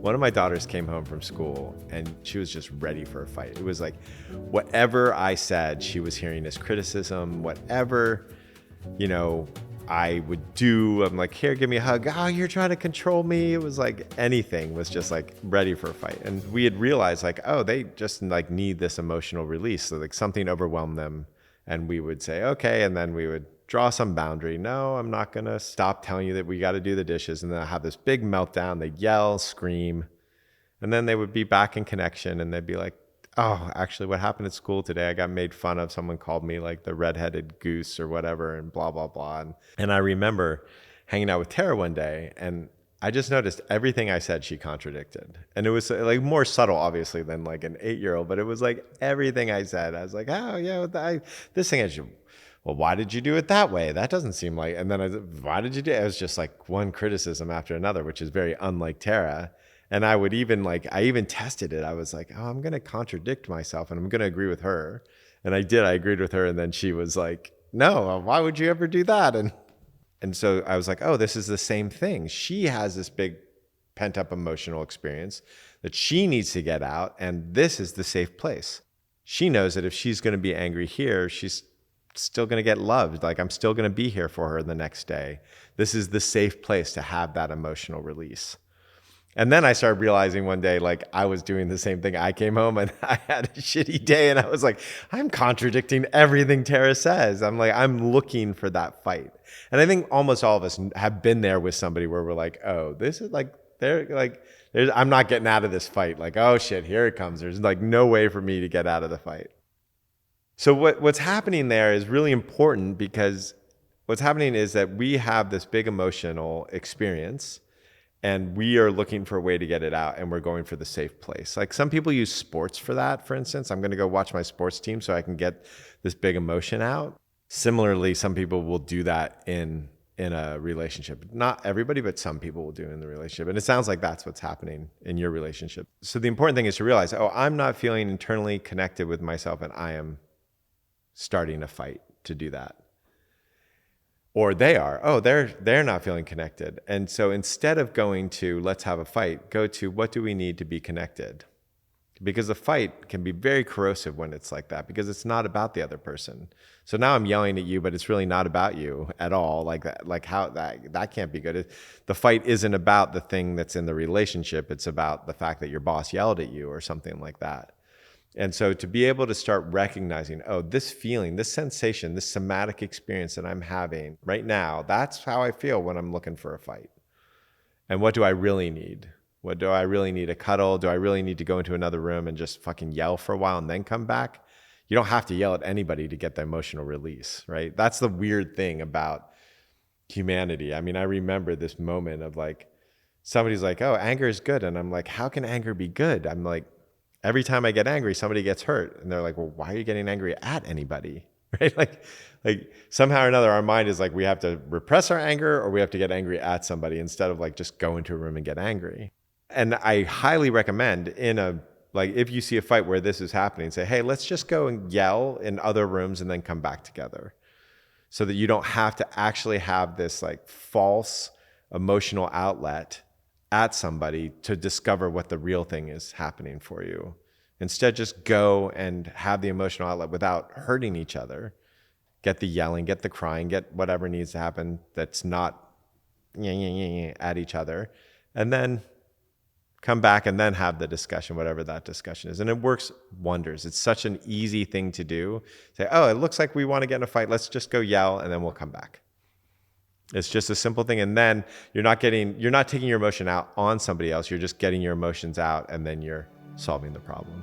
One of my daughters came home from school and she was just ready for a fight. It was like whatever I said, she was hearing as criticism. Whatever, you know, I would do, I'm like, here, give me a hug. Oh, you're trying to control me. It was like anything was just like ready for a fight. And we had realized like, oh, they just like need this emotional release. So like something overwhelmed them. And we would say, okay. And then we would draw some boundary. No, I'm not going to stop telling you that we got to do the dishes. And then I have this big meltdown. They yell, scream. And then they would be back in connection and they'd be like, oh, actually, what happened at school today? I got made fun of. Someone called me like the redheaded goose or whatever and blah, blah, blah. And I remember hanging out with Tara one day and I just noticed everything I said, she contradicted. And it was like more subtle, obviously, than like an 8-year-old, but it was like everything I said. I was like, oh, yeah, this thing I should. Well, why did you do it that way? That doesn't seem like, and then why did you do it? It was just like one criticism after another, which is very unlike Tara. And I would even I even tested it. I was like, oh, I'm going to contradict myself and I'm going to agree with her. And I did. I agreed with her. And then she was like, no, why would you ever do that? And so I was like, oh, this is the same thing. She has this big pent up emotional experience that she needs to get out. And this is the safe place. She knows that if she's going to be angry here, she's still going to get loved. Like I'm still going to be here for her the next day. This is the safe place to have that emotional release. And then I started realizing one day, like I was doing the same thing. I came home and I had a shitty day and I was like, I'm contradicting everything Tara says. I'm like, I'm looking for that fight. And I think almost all of us have been there with somebody where we're like, oh, this is like, I'm not getting out of this fight. Like, oh shit, here it comes. There's like no way for me to get out of the fight. So what's happening there is really important because what's happening is that we have this big emotional experience and we are looking for a way to get it out and we're going for the safe place. Like some people use sports for that, for instance. I'm going to go watch my sports team so I can get this big emotion out. Similarly, some people will do that in a relationship. Not everybody, but some people will do it in the relationship. And it sounds like that's what's happening in your relationship. So the important thing is to realize, oh, I'm not feeling internally connected with myself and I am starting a fight to do that. Or they are, oh, they're not feeling connected. And so instead of going to let's have a fight, go to what do we need to be connected? Because a fight can be very corrosive when it's like that because it's not about the other person. So now I'm yelling at you, but it's really not about you at all. Like that, like how that can't be good. The fight isn't about the thing that's in the relationship. It's about the fact that your boss yelled at you or something like that. And so to be able to start recognizing, oh, this feeling, this sensation, this somatic experience that I'm having right now, that's how I feel when I'm looking for a fight. And what do I really need? What do I really need? A cuddle? Do I really need to go into another room and just fucking yell for a while and then come back? You don't have to yell at anybody to get the emotional release, right? That's the weird thing about humanity. I mean, I remember this moment of like, somebody's like, oh, anger is good. And I'm like, how can anger be good? I'm like, every time I get angry, somebody gets hurt. And they're like, well, why are you getting angry at anybody? Right? Like somehow or another, our mind is like, we have to repress our anger or we have to get angry at somebody instead of like just go into a room and get angry. And I highly recommend if you see a fight where this is happening, say, hey, let's just go and yell in other rooms and then come back together so that you don't have to actually have this like false emotional outlet at somebody to discover what the real thing is happening for you. Instead, just go and have the emotional outlet without hurting each other. Get the yelling, get the crying, get whatever needs to happen that's not at each other. And then come back and then have the discussion, whatever that discussion is. And it works wonders. It's such an easy thing to do. Say, oh, it looks like we want to get in a fight. Let's just go yell and then we'll come back. It's just a simple thing. And then you're not taking your emotion out on somebody else. You're just getting your emotions out and then you're solving the problem.